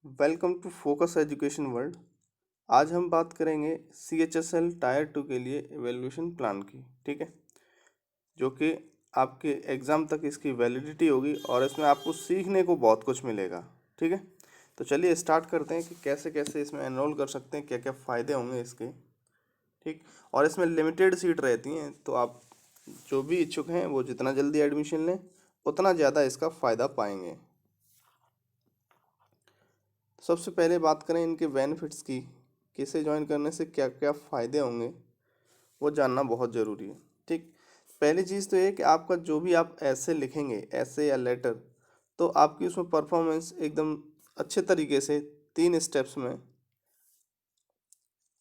Welcome to Focus Education World. आज हम बात करेंगे CHSL टायर 2 के लिए एवेल्यूशन प्लान की। ठीक है, जो कि आपके एग्ज़ाम तक इसकी वैलिडिटी होगी और इसमें आपको सीखने को बहुत कुछ मिलेगा। ठीक है, तो चलिए स्टार्ट करते हैं कि कैसे कैसे इसमें एनरोल कर सकते हैं, क्या क्या फ़ायदे होंगे इसके। ठीक, और इसमें लिमिटेड सीट रहती हैं, तो आप जो भी इच्छुक हैं वो जितना जल्दी एडमिशन लें उतना ज़्यादा इसका फ़ायदा पाएंगे। सबसे पहले बात करें इनके बेनिफिट्स की, किसे ज्वाइन करने से क्या क्या फ़ायदे होंगे, वो जानना बहुत ज़रूरी है। ठीक, पहली चीज़ तो ये कि आपका जो भी आप ऐसे लिखेंगे, ऐसे या लेटर, तो आपकी उसमें परफॉर्मेंस एकदम अच्छे तरीके से 3 स्टेप्स में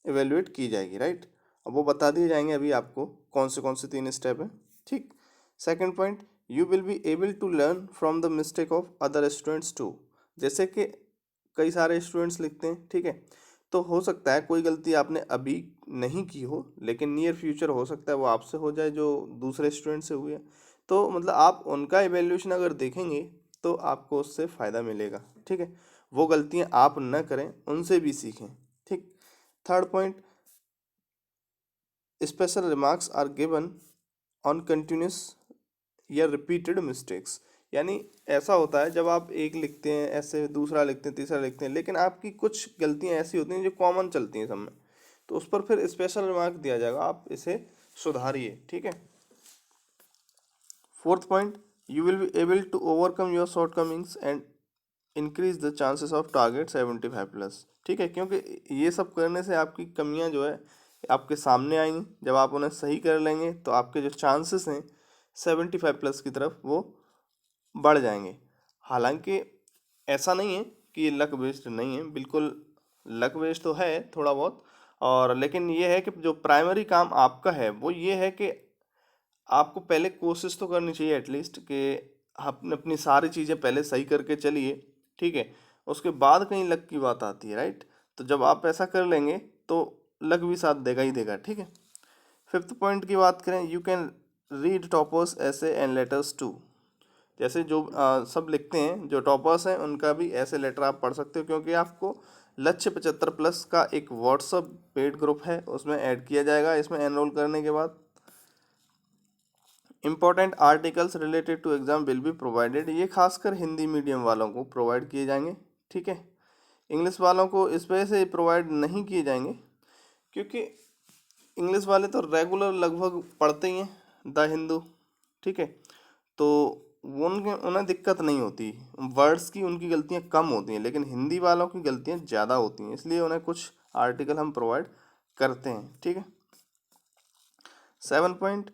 इवेलुएट की जाएगी। राइट, अब वो बता दिए जाएंगे अभी आपको कौन से 3 स्टेप हैं। ठीक, second point, you will be able to learn from the mistake of other students too. जैसे कि कई सारे स्टूडेंट्स लिखते हैं, ठीक है, तो हो सकता है कोई गलती आपने अभी नहीं की हो, लेकिन नियर फ्यूचर हो सकता है वो आपसे हो जाए जो दूसरे स्टूडेंट से हुई है। तो मतलब आप उनका इवेल्यूशन अगर देखेंगे तो आपको उससे फ़ायदा मिलेगा। ठीक है, वो गलतियां आप न करें, उनसे भी सीखें। ठीक, third point, special remarks are given on continuous या रिपीटेड मिस्टेक्स। यानी ऐसा होता है जब आप एक लिखते हैं, ऐसे दूसरा लिखते हैं, तीसरा लिखते हैं, लेकिन आपकी कुछ गलतियां ऐसी होती हैं जो कॉमन चलती हैं सब में, तो उस पर फिर स्पेशल रिमार्क दिया जाएगा, आप इसे सुधारिए। ठीक है, fourth point, you will be able to overcome your shortcomings and increase the chances of target 75+। ठीक है, क्योंकि ये सब करने से आपकी कमियां जो है आपके सामने आएंगी, जब आप उन्हें सही कर लेंगे तो आपके जो चांसेस हैं 75+ की तरफ वो बढ़ जाएंगे। हालांकि ऐसा नहीं है कि ये लक बेस्ड नहीं है, बिल्कुल लक बेस्ड तो है थोड़ा बहुत, और लेकिन ये है कि जो प्राइमरी काम आपका है वो ये है कि आपको पहले कोशिश तो करनी चाहिए एटलीस्ट कि आपने अपनी सारी चीज़ें पहले सही करके चलिए। ठीक है, उसके बाद कहीं लक की बात आती है। राइट, तो जब आप ऐसा कर लेंगे तो लक भी साथ देगा ही देगा। ठीक है, फिफ्थ पॉइंट की बात करें, यू कैन रीड टॉपर्स ऐसे एंड लेटर्स टू। जैसे जो सब लिखते हैं, जो टॉपर्स हैं, उनका भी ऐसे लेटर आप पढ़ सकते हो, क्योंकि आपको लक्ष्य 75+ का एक व्हाट्सअप पेड ग्रुप है, उसमें ऐड किया जाएगा इसमें एनरोल करने के बाद। Important articles related to exam will be provided, ये खासकर हिंदी मीडियम वालों को प्रोवाइड किए जाएंगे। ठीक है, इंग्लिश वालों को इस वजह से प्रोवाइड नहीं किए जाएंगे क्योंकि इंग्लिश वाले तो रेगुलर लगभग पढ़ते ही हैं द हिंदू। ठीक है, तो वो उनके उन्हें दिक्कत नहीं होती, वर्ड्स की उनकी गलतियां कम होती हैं, लेकिन हिंदी वालों की गलतियां ज़्यादा होती हैं, इसलिए उन्हें कुछ आर्टिकल हम प्रोवाइड करते हैं। ठीक है, seven point,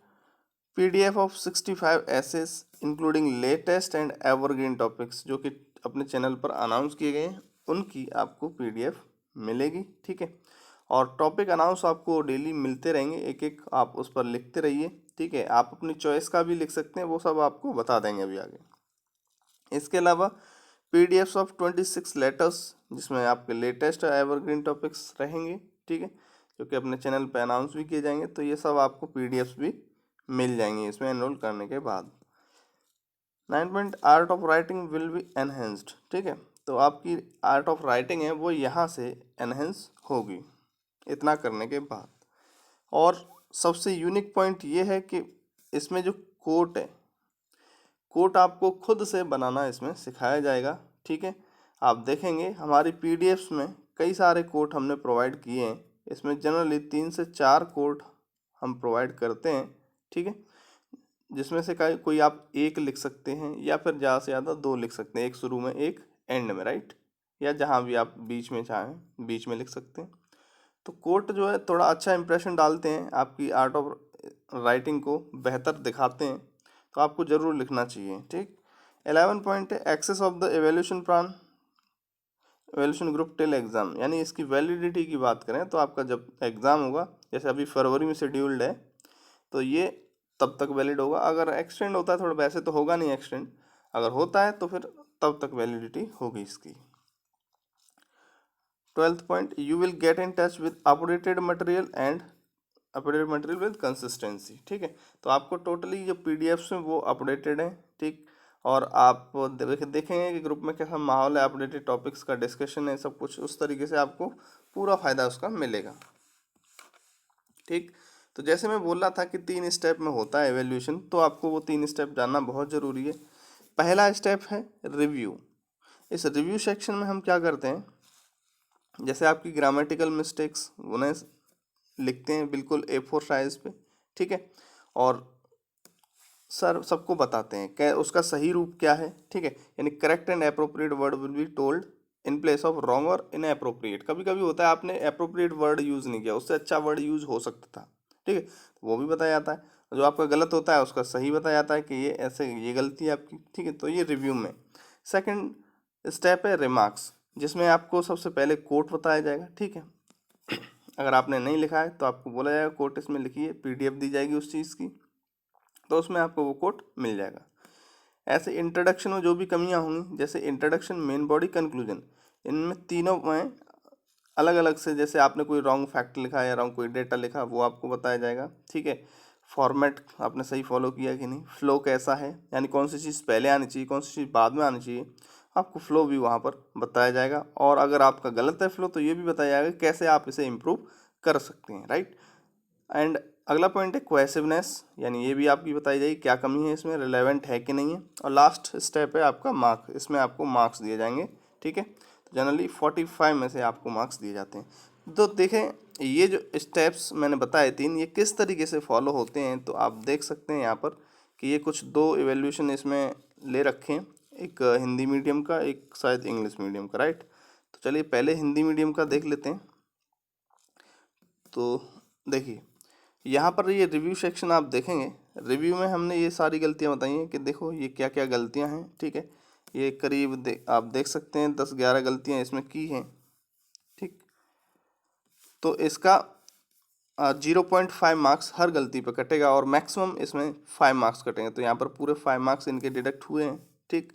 PDF of 65 essays including latest and evergreen topics, जो कि अपने चैनल पर अनाउंस किए गए हैं, उनकी आपको PDF मिलेगी। ठीक है, और टॉपिक अनाउंस आपको डेली मिलते रहेंगे, एक एक आप उस पर लिखते रहिए। ठीक है, आप अपनी चॉइस का भी लिख सकते हैं, वो सब आपको बता देंगे अभी आगे। इसके अलावा PDFs ऑफ 26 लेटर्स, जिसमें आपके लेटेस्ट एवरग्रीन टॉपिक्स रहेंगे। ठीक है, जो कि अपने चैनल पे अनाउंस भी किए जाएंगे, तो ये सब आपको PDFs भी मिल जाएंगे इसमें एनरोल करने के बाद। 9 point, art of writing will be enhanced. ठीक है, तो आपकी आर्ट ऑफ राइटिंग है वो यहाँ से एनहेंस होगी इतना करने के बाद। और सबसे यूनिक पॉइंट ये है कि इसमें जो कोट है, कोट आपको खुद से बनाना इसमें सिखाया जाएगा। ठीक है, आप देखेंगे हमारी PDFs में कई सारे कोट हमने प्रोवाइड किए हैं, इसमें जनरली 3 से 4 कोट हम प्रोवाइड करते हैं। ठीक है, जिसमें से कोई आप एक लिख सकते हैं या फिर ज़्यादा से ज़्यादा 2 लिख सकते हैं, एक शुरू में एक एंड में। राइट, या जहाँ भी आप बीच में चाहें बीच में लिख सकते हैं। तो कोट जो है थोड़ा अच्छा इंप्रेशन डालते हैं, आपकी आर्ट ऑफ राइटिंग को बेहतर दिखाते हैं, तो आपको ज़रूर लिखना चाहिए। ठीक, 11 पॉइंट है, access of the evaluation plan evaluation group till exam. यानी इसकी वैलिडिटी की बात करें तो आपका जब एग्ज़ाम होगा, जैसे अभी फरवरी में शेड्यूल्ड है, तो ये तब तक वैलिड होगा। अगर एक्सटेंड होता है थोड़ा, वैसे तो होगा नहीं एक्सटेंड, अगर होता है तो फिर तब तक वैलिडिटी होगी इसकी। 12th point, you will get in touch with updated material with consistency. ठीक है, तो आपको टोटली जो PDFs हैं वो अपडेटेड हैं। ठीक, और आप देखेंगे कि ग्रुप में कैसा माहौल है, अपडेटेड टॉपिक्स का डिस्कशन है, सब कुछ उस तरीके से आपको पूरा फ़ायदा उसका मिलेगा। ठीक, तो जैसे मैं बोल रहा था कि 3 स्टेप में होता है एवेल्यूशन, तो आपको वो 3 स्टेप जानना बहुत ज़रूरी है। पहला स्टेप है रिव्यू। इस रिव्यू सेक्शन में हम क्या करते हैं, जैसे आपकी ग्रामेटिकल मिस्टेक्स उन्हें लिखते हैं बिल्कुल A4 साइज पे, ठीक है, और सर सबको बताते हैं क्या उसका सही रूप क्या है, ठीक है, यानी correct and appropriate word will be told in place of wrong और इनअप्रोप्रिएट। कभी कभी होता है आपने अप्रोप्रिएट वर्ड यूज़ नहीं किया, उससे अच्छा वर्ड यूज़ हो सकता था, ठीक है, तो वो भी बताया जाता है। जो आपका गलत होता है उसका सही बताया जाता है कि ये ऐसे, ये गलती है आपकी, ठीक है, तो ये रिव्यू में। सेकंड स्टेप है रिमार्क्स, जिसमें आपको सबसे पहले कोट बताया जाएगा, ठीक है। अगर आपने नहीं लिखा है तो आपको बोला जाएगा कोट इसमें लिखिए, PDF दी जाएगी उस चीज़ की, तो उसमें आपको वो कोट मिल जाएगा। ऐसे इंट्रोडक्शन में जो भी कमियां होंगी, जैसे इंट्रोडक्शन, मेन बॉडी, कंक्लूजन, इनमें तीनों में अलग अलग से, जैसे आपने कोई रॉन्ग फैक्ट लिखा या रॉन्ग कोई डेटा लिखा, वो आपको बताया जाएगा, ठीक है। फॉर्मेट आपने सही फॉलो किया कि नहीं, फ्लो कैसा है, यानी कौन सी चीज़ पहले आनी चाहिए, कौन सी चीज़ बाद में आनी चाहिए, आपको फ्लो भी वहाँ पर बताया जाएगा। और अगर आपका गलत है फ्लो, तो ये भी बताया जाएगा कैसे आप इसे इम्प्रूव कर सकते हैं, राइट। एंड अगला पॉइंट है क्वेसिवनेस, यानी ये भी आपकी बताई जाएगी क्या कमी है इसमें, रिलेवेंट है कि नहीं है। और लास्ट स्टेप है आपका मार्क, इसमें आपको मार्क्स दिए जाएंगे, ठीक है। तो जनरली 45 में से आपको मार्क्स दिए जाते हैं। तो देखें ये जो स्टेप्स मैंने बताए 3, ये किस तरीके से फॉलो होते हैं, तो आप देख सकते हैं यहाँ पर कि ये कुछ 2 इवेल्यूशन इसमें ले रखे हैं, एक हिंदी मीडियम का, एक शायद इंग्लिश मीडियम का, राइट। तो चलिए पहले हिंदी मीडियम का देख लेते हैं। तो देखिए यहाँ पर ये रिव्यू सेक्शन आप देखेंगे, रिव्यू में हमने ये सारी गलतियाँ बताई हैं कि देखो ये क्या क्या गलतियाँ हैं, ठीक है। ये करीब आप देख सकते हैं 10-11 गलतियाँ इसमें की हैं, ठीक। तो इसका 0.5 मार्क्स हर गलती पर कटेगा और मैक्सिमम इसमें 5 मार्क्स कटेंगे, तो यहाँ पर पूरे 5 मार्क्स इनके डिडक्ट हुए हैं, ठीक।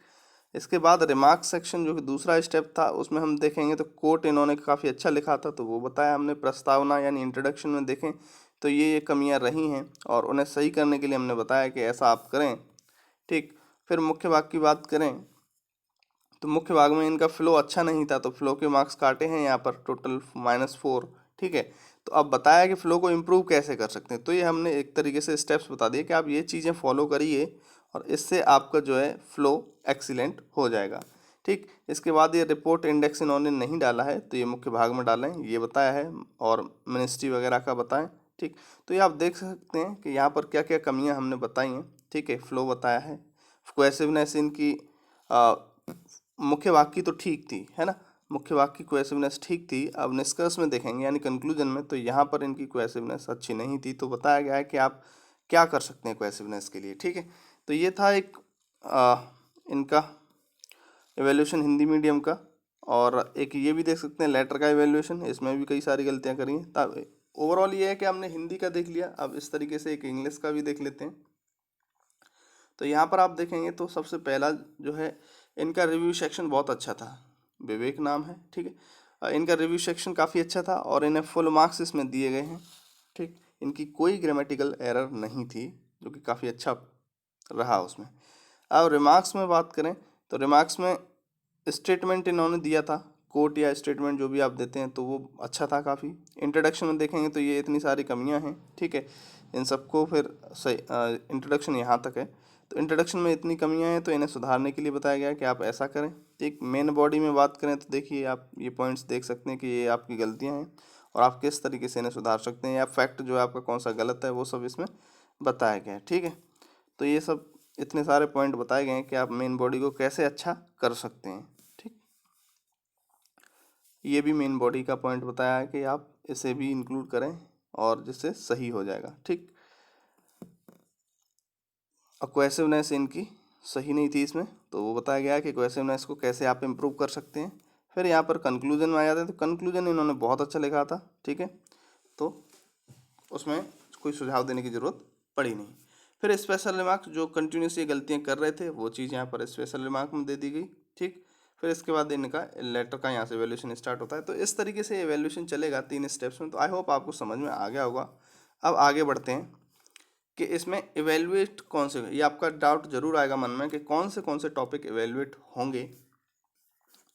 इसके बाद रिमार्क सेक्शन जो कि दूसरा स्टेप था, उसमें हम देखेंगे तो कोट इन्होंने काफ़ी अच्छा लिखा था, तो वो बताया हमने। प्रस्तावना यानी इंट्रोडक्शन में देखें तो ये कमियां रही हैं और उन्हें सही करने के लिए हमने बताया कि ऐसा आप करें, ठीक। फिर मुख्य भाग की बात करें तो मुख्य भाग में इनका फ्लो अच्छा नहीं था, तो फ्लो के मार्क्स काटे हैं यहाँ पर टोटल -4, ठीक है। तो अब बताया कि फ़्लो को इम्प्रूव कैसे कर सकते हैं, तो ये हमने एक तरीके से स्टेप्स बता दिए कि आप ये चीज़ें फॉलो करिए और इससे आपका जो है फ़्लो एक्सीलेंट हो जाएगा, ठीक। इसके बाद ये रिपोर्ट इंडेक्स इन्होंने नहीं डाला है, तो ये मुख्य भाग में डालें, ये बताया है, और मिनिस्ट्री वगैरह का बताएं, ठीक। तो ये आप देख सकते हैं कि यहाँ पर क्या क्या कमियाँ हमने बताई हैं, ठीक है। फ़्लो बताया है, कोहेसिवनेस इनकी मुख्य वाक्य तो ठीक थी, है ना, मुख्य वाक्य की कोहेसिवनेस ठीक थी। अब निष्कर्ष में देखेंगे यानी कंक्लूजन में, तो यहाँ पर इनकी कोहेसिवनेस अच्छी नहीं थी, तो बताया गया है कि आप क्या कर सकते हैं कोहेसिवनेस के लिए, ठीक है। तो ये था एक इनका एवेल्यूशन हिंदी मीडियम का। और एक ये भी देख सकते हैं लेटर का एवेल्यूशन, इसमें भी कई सारी गलतियाँ करी हैं। तब ओवरऑल ये है कि हमने हिंदी का देख लिया, अब इस तरीके से एक इंग्लिश का भी देख लेते हैं। तो यहाँ पर आप देखेंगे तो सबसे पहला जो है इनका रिव्यू सेक्शन बहुत अच्छा था, विवेक नाम है, ठीक है। इनका रिव्यू सेक्शन काफ़ी अच्छा था और इन्हें फुल मार्क्स इसमें दिए गए हैं, ठीक। इनकी कोई ग्रामेटिकल एरर नहीं थी, जो कि काफ़ी अच्छा रहा उसमें। अब रिमार्क्स में बात करें तो रिमार्क्स में स्टेटमेंट इन्होंने दिया था, कोट या स्टेटमेंट जो भी आप देते हैं, तो वो अच्छा था काफ़ी। इंट्रोडक्शन में देखेंगे तो ये इतनी सारी कमियां हैं, ठीक है, इन सबको फिर सही इंट्रोडक्शन यहाँ तक है, तो इंट्रोडक्शन में इतनी कमियां हैं तो इन्हें सुधारने के लिए बताया गया है कि आप ऐसा करें। एक मेन बॉडी में बात करें तो देखिए आप ये पॉइंट्स देख सकते हैं कि ये आपकी गलतियाँ हैं और आप किस तरीके से इन्हें सुधार सकते हैं, या फैक्ट जो है आपका कौन सा गलत है वो सब इसमें बताया गया है, ठीक है। तो ये सब इतने सारे पॉइंट बताए गए हैं कि आप मेन बॉडी को कैसे अच्छा कर सकते हैं, ठीक। ये भी मेन बॉडी का पॉइंट बताया है कि आप इसे भी इंक्लूड करें और जिससे सही हो जाएगा, ठीक। और कोहेसिवनेस इनकी सही नहीं थी इसमें, तो वो बताया गया है कि कोहेसिवनेस को कैसे आप इम्प्रूव कर सकते हैं। फिर यहाँ पर कंक्लूजन में आ जाते हैं, तो कंक्लूजन इन्होंने बहुत अच्छा लिखा था, ठीक है, तो उसमें कोई सुझाव देने की ज़रूरत पड़ी नहीं। फिर स्पेशल रिमार्क, जो कंटिन्यूस ये गलतियाँ कर रहे थे वो चीज़ यहाँ पर स्पेशल रिमार्क में दे दी गई, ठीक। फिर इसके बाद इनका लेटर का यहाँ से एवेल्यूशन स्टार्ट होता है, तो इस तरीके से एवेल्यूशन चलेगा 3 स्टेप्स में। तो आई होप आपको समझ में आ गया होगा। अब आगे बढ़ते हैं कि इसमें इवेल्युएट कौन से, ये आपका डाउट जरूर आएगा मन में कि कौन से टॉपिक इवेल्युएट होंगे।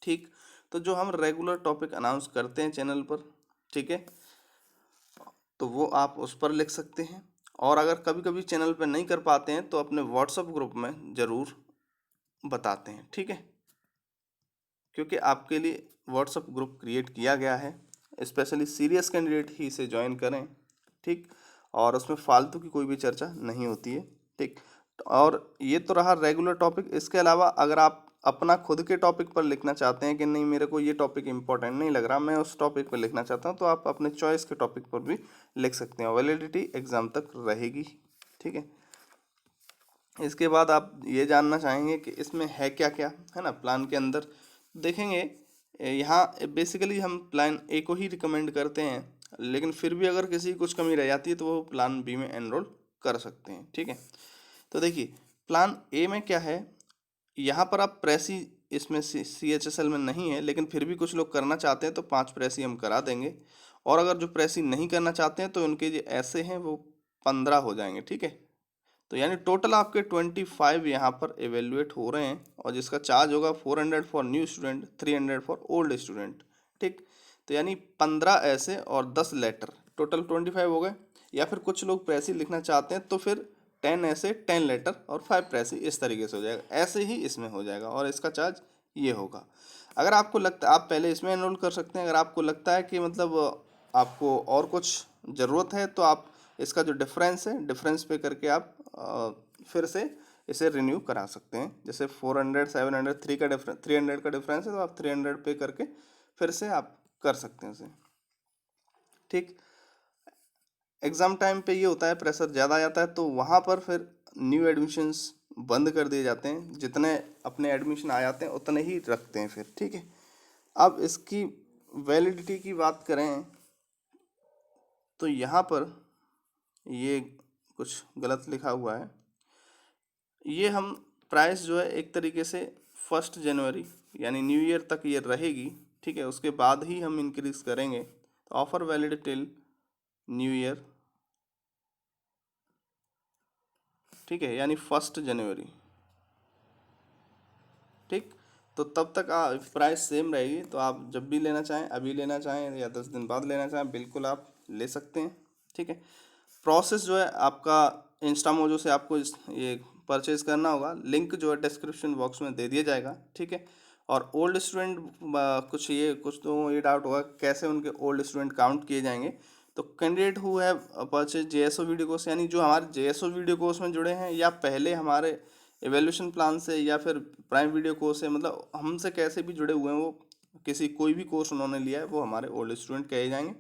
ठीक, तो जो हम रेगुलर टॉपिक अनाउंस करते हैं चैनल पर, ठीक है, तो वो आप उस पर लिख सकते हैं। और अगर कभी कभी चैनल पर नहीं कर पाते हैं तो अपने व्हाट्सएप ग्रुप में ज़रूर बताते हैं, ठीक है, क्योंकि आपके लिए व्हाट्सएप ग्रुप क्रिएट किया गया है, स्पेशली सीरियस कैंडिडेट ही इसे ज्वाइन करें, ठीक, और उसमें फालतू की कोई भी चर्चा नहीं होती है, ठीक। और ये तो रहा रेगुलर टॉपिक। इसके अलावा अगर आप अपना खुद के टॉपिक पर लिखना चाहते हैं कि नहीं मेरे को ये टॉपिक इंपॉर्टेंट नहीं लग रहा, मैं उस टॉपिक पर लिखना चाहता हूँ, तो आप अपने चॉइस के टॉपिक पर भी लिख सकते हैं। वैलिडिटी एग्ज़ाम तक रहेगी, ठीक है। इसके बाद आप ये जानना चाहेंगे कि इसमें है क्या क्या, है ना, प्लान के अंदर देखेंगे। यहाँ बेसिकली हम प्लान ए को ही रिकमेंड करते हैं, लेकिन फिर भी अगर किसी की कुछ कमी रह जाती है तो वो प्लान बी में एनरोल कर सकते हैं, ठीक है। तो देखिए प्लान ए में क्या है, यहाँ पर आप प्रेसी, इसमें CHSL में नहीं है, लेकिन फिर भी कुछ लोग करना चाहते हैं तो 5 प्रेसी हम करा देंगे। और अगर जो प्रेसी नहीं करना चाहते हैं तो उनके जो ऐसे हैं वो 15 हो जाएंगे, ठीक है। तो यानी टोटल आपके 25 यहाँ पर एवेल्युएट हो रहे हैं, और जिसका चार्ज होगा 400 for new student, 300 for old student, ठीक। तो यानी 15 ऐसे और 10 लेटर, टोटल 25 हो गए। या फिर कुछ लोग प्रेसी लिखना चाहते हैं तो फिर 10 ऐसे, 10 लेटर और 5 प्रेसी, इस तरीके से हो जाएगा। ऐसे ही इसमें हो जाएगा और इसका चार्ज ये होगा। अगर आपको लगता है आप पहले इसमें एनरोल कर सकते हैं। अगर आपको लगता है कि मतलब आपको और कुछ ज़रूरत है तो आप इसका जो डिफरेंस है, डिफरेंस पे करके आप फिर से इसे रिन्यू करा सकते हैं। जैसे 400, 700, 300 का डिफरेंस है तो आप 300 पे करके फिर से आप कर सकते हैं इसे, ठीक। एग्ज़ाम टाइम पे ये होता है प्रेशर ज़्यादा आ जाता है तो वहाँ पर फिर न्यू एडमिशन्स बंद कर दिए जाते हैं, जितने अपने एडमिशन आ जाते हैं उतने ही रखते हैं फिर, ठीक है। अब इसकी वैलिडिटी की बात करें तो यहाँ पर ये कुछ गलत लिखा हुआ है। ये हम प्राइस जो है एक तरीके से 1 जनवरी यानी न्यू ईयर तक ये रहेगी, ठीक है। उसके बाद ही हम इंक्रीज करेंगे। तो offer valid till new year, ठीक है, यानी 1 जनवरी, ठीक। तो तब तक प्राइस सेम रहेगी। तो आप जब भी लेना चाहें, अभी लेना चाहें या 10 दिन बाद लेना चाहें, बिल्कुल आप ले सकते हैं, ठीक है। प्रोसेस जो है आपका इंस्टामोजो से आपको ये परचेज करना होगा। लिंक जो है डिस्क्रिप्शन बॉक्स में दे दिया जाएगा, ठीक है। और ओल्ड स्टूडेंट कुछ तो ये डाउट होगा कैसे उनके ओल्ड स्टूडेंट काउंट किए जाएंगे। तो candidate who have purchase JSO video course, यानी जो हमारे JSO वीडियो कोर्स में जुड़े हैं या पहले हमारे एवेल्यूशन प्लान से या फिर प्राइम वीडियो कोर्स से, मतलब हमसे कैसे भी जुड़े हुए हैं, वो किसी कोई भी कोर्स उन्होंने लिया है वो हमारे ओल्ड स्टूडेंट कहे जाएंगे,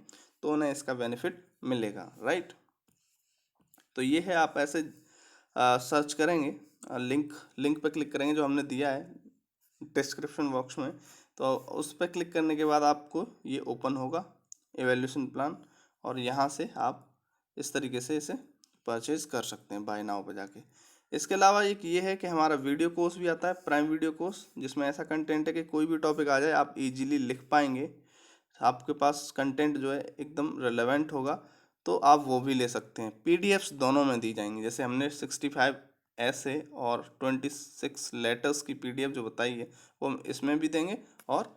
तो उन्हें इसका बेनिफिट मिलेगा, राइट। तो ये है, आप ऐसे सर्च करेंगे, लिंक लिंक पर क्लिक करेंगे जो हमने दिया है डिस्क्रिप्शन बॉक्स में। तो उस पर क्लिक करने के बाद आपको ये ओपन होगा एवेल्यूशन प्लान, और यहाँ से आप इस तरीके से इसे परचेज कर सकते हैं बाय नाउ पे जाके। इसके अलावा एक ये है कि हमारा वीडियो कोर्स भी आता है, प्राइम वीडियो कोर्स, जिसमें ऐसा कंटेंट है कि कोई भी टॉपिक आ जाए आप इजीली लिख पाएंगे, आपके पास कंटेंट जो है एकदम रिलेवेंट होगा, तो आप वो भी ले सकते हैं। PDFs दोनों में दी जाएंगी, जैसे हमने 65 ऐसे और 26 लेटर्स की PDF जो बताई है वो हम इसमें भी देंगे और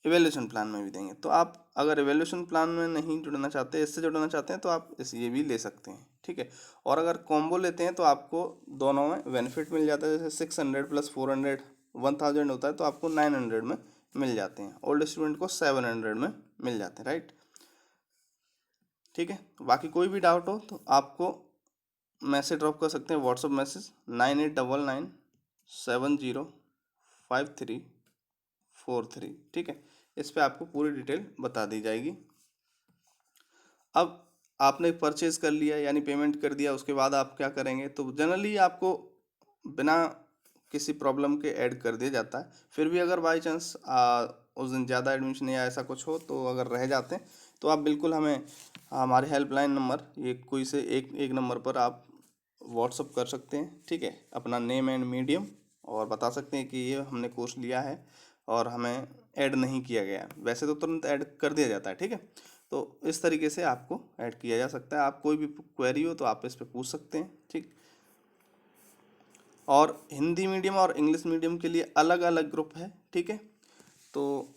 इवेल्यूशन प्लान में भी देंगे। तो आप अगर इवेल्यूशन प्लान में नहीं जुड़ना चाहते, इससे जुड़ना चाहते हैं, तो आप ये भी ले सकते हैं, ठीक है। और अगर कॉम्बो लेते हैं तो आपको दोनों में बेनिफिट मिल जाता है। जैसे 600 + 400 1000 होता है तो आपको 900 में मिल जाते हैं। ओल्ड स्टूडेंट को 700 में मिल जाते हैं, राइट, ठीक है। बाकी कोई भी डाउट हो तो आपको मैसेज ड्रॉप कर सकते हैं, व्हाट्सअप मैसेज 9899705343, ठीक है। इस पे आपको पूरी डिटेल बता दी जाएगी। अब आपने परचेज कर लिया यानी पेमेंट कर दिया, उसके बाद आप क्या करेंगे, तो जनरली आपको बिना किसी प्रॉब्लम के ऐड कर दिया जाता है। फिर भी अगर बाई चांस उस दिन ज़्यादा एडमिशन या ऐसा कुछ हो तो अगर रह जाते हैं तो आप बिल्कुल हमें हमारे हेल्पलाइन नंबर, ये कोई से एक नंबर पर आप व्हाट्सअप कर सकते हैं, ठीक है, अपना नेम एंड मीडियम, और बता सकते हैं कि ये हमने कोर्स लिया है और हमें ऐड नहीं किया गया। वैसे तो तुरंत ऐड कर दिया जाता है, ठीक है। तो इस तरीके से आपको ऐड किया जा सकता है। आप कोई भी क्वेरी हो तो आप इस पर पूछ सकते हैं, ठीक। और हिंदी मीडियम और इंग्लिश मीडियम के लिए अलग अलग ग्रुप है, ठीक है, तो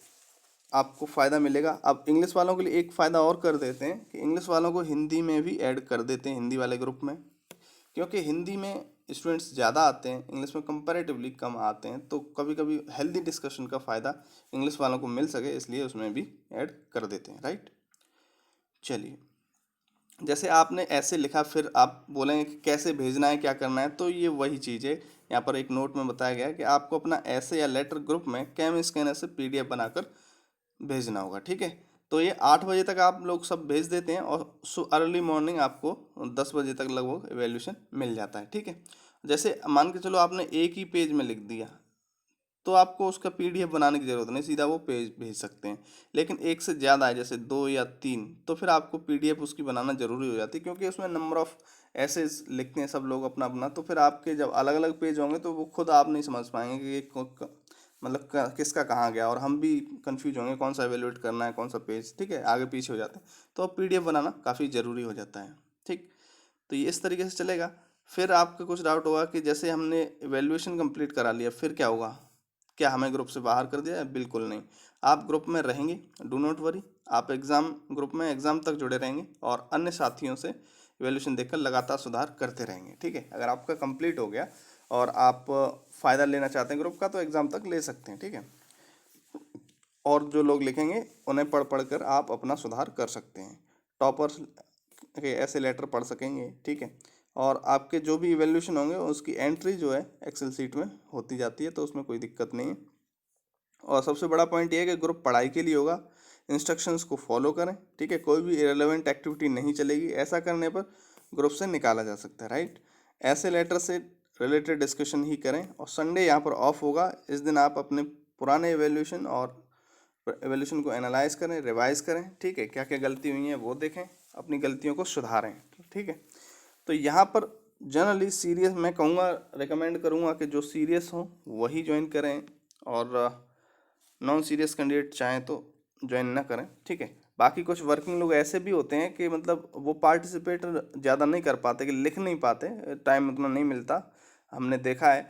आपको फ़ायदा मिलेगा। अब इंग्लिश वालों के लिए एक फ़ायदा और कर देते हैं कि इंग्लिश वालों को हिंदी में भी ऐड कर देते हैं, हिंदी वाले ग्रुप में, क्योंकि हिंदी में स्टूडेंट्स ज़्यादा आते हैं, इंग्लिश में कंपैरेटिवली कम आते हैं, तो कभी कभी हेल्दी डिस्कशन का फ़ायदा इंग्लिश वालों को मिल सके इसलिए उसमें भी ऐड कर देते हैं, राइट। चलिए, जैसे आपने ऐसे लिखा, फिर आप बोलेंगे कि कैसे भेजना है, क्या करना है, तो ये वही चीज़ है। यहाँ पर एक नोट में बताया गया है कि आपको अपना ऐसे या लेटर ग्रुप में कैम स्कैनर से PDF बनाकर भेजना होगा, ठीक है। तो ये 8 बजे तक आप लोग सब भेज देते हैं और अर्ली मॉर्निंग आपको 10 बजे तक लगभग एवेल्यूशन मिल जाता है, ठीक है। जैसे मान के चलो आपने एक ही पेज में लिख दिया, तो आपको उसका PDF बनाने की ज़रूरत नहीं, सीधा वो पेज भेज सकते हैं। लेकिन एक से ज़्यादा है, जैसे 2 या 3, तो फिर आपको PDF उसकी बनाना ज़रूरी हो जाती है, क्योंकि उसमें नंबर ऑफ़ ऐसेज लिखते हैं सब लोग अपना अपना। तो फिर आपके जब अलग अलग पेज होंगे तो वो खुद आप नहीं समझ पाएंगे कि ये मतलब किसका कहाँ गया, और हम भी कंफ्यूज होंगे कौन सा एवेल्यूएट करना है, कौन सा पेज, ठीक है, आगे पीछे हो जाते हैं। तो अब PDF बनाना काफ़ी ज़रूरी हो जाता है, ठीक। तो ये इस तरीके से चलेगा। फिर आपका कुछ डाउट होगा कि जैसे हमने एवेल्यूएशन कंप्लीट करा लिया, फिर क्या होगा, क्या हमें ग्रुप से बाहर कर दिया है? बिल्कुल नहीं, आप ग्रुप में रहेंगे, डू नॉट वरी। आप एग्ज़ाम ग्रुप में एग्ज़ाम तक जुड़े रहेंगे और अन्य साथियों से इवैल्यूएशन देखकर लगातार सुधार करते रहेंगे, ठीक है। अगर आपका कंप्लीट हो गया और आप फ़ायदा लेना चाहते हैं ग्रुप का, तो एग्ज़ाम तक ले सकते हैं, ठीक है। और जो लोग लिखेंगे उन्हें पढ़ पढ़ कर आप अपना सुधार कर सकते हैं, टॉपर्स के ऐसे लेटर पढ़ सकेंगे, ठीक है। और आपके जो भी इवैल्यूएशन होंगे उसकी एंट्री जो है एक्सेल सीट में होती जाती है, तो उसमें कोई दिक्कत नहीं है। और सबसे बड़ा पॉइंट ये है कि ग्रुप पढ़ाई के लिए होगा, इंस्ट्रक्शंस को फॉलो करें, ठीक है। कोई भी इरेलेवेंट एक्टिविटी नहीं चलेगी, ऐसा करने पर ग्रुप से निकाला जा सकता है, राइट। ऐसे लेटर से रिलेटेड डिस्कशन ही करें। और संडे यहाँ पर ऑफ होगा, इस दिन आप अपने पुराने एवेल्यूशन और एवेल्यूशन को एनालाइज करें, रिवाइज करें, ठीक है। क्या क्या गलती हुई है वो देखें, अपनी गलतियों को सुधारें, ठीक है। तो यहाँ पर जनरली सीरियस मैं कहूँगा, रिकमेंड करूँगा कि जो सीरियस हो वही ज्वाइन करें, और नॉन सीरियस कैंडिडेट चाहें तो ज्वाइन ना करें, ठीक है। बाकी कुछ वर्किंग लोग ऐसे भी होते हैं कि मतलब वो पार्टिसिपेट ज़्यादा नहीं कर पाते, कि लिख नहीं पाते, टाइम उतना नहीं मिलता, हमने देखा है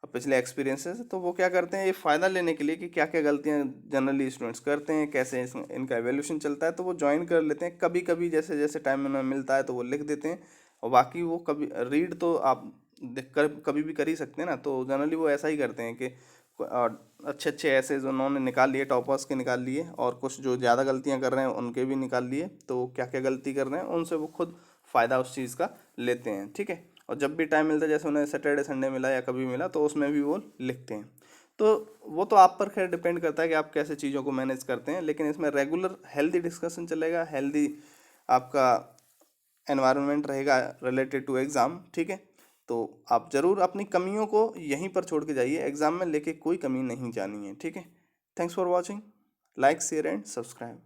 पिछले एक्सपीरियंसेस। तो वो क्या करते हैं, ये फ़ायदा लेने के लिए कि क्या क्या गलतियाँ जनरली स्टूडेंट्स करते हैं, कैसे इनका एवेल्यूशन चलता है, तो वो ज्वाइन कर लेते हैं। कभी कभी जैसे जैसे टाइम उन्हें मिलता है तो वो लिख देते हैं, और बाकी वो कभी रीड तो आप देख कर कभी भी कर ही सकते हैं ना। तो जनरली वो ऐसा ही करते हैं कि अच्छे अच्छे ऐसे जो उन्होंने निकाल लिए, टॉपर्स के निकाल लिए, और कुछ जो ज़्यादा गलतियां कर रहे हैं उनके भी निकाल लिए। तो क्या क्या गलती कर रहे हैं उनसे वो खुद फ़ायदा उस चीज़ का लेते हैं, ठीक है। और जब भी टाइम मिलता है, जैसे उन्हें सैटरडे संडे मिला या कभी मिला, तो उसमें भी वो लिखते हैं। तो वो तो आप पर खैर डिपेंड करता है कि आप कैसे चीज़ों को मैनेज करते हैं, लेकिन इसमें रेगुलर हेल्दी डिस्कशन चलेगा, हेल्दी आपका एनवायरनमेंट रहेगा रिलेटेड टू एग्ज़ाम, ठीक है। तो आप ज़रूर अपनी कमियों को यहीं पर छोड़ के जाइए, एग्ज़ाम में लेके कोई कमी नहीं जानी है, ठीक है। Thanks for watching, like share and subscribe.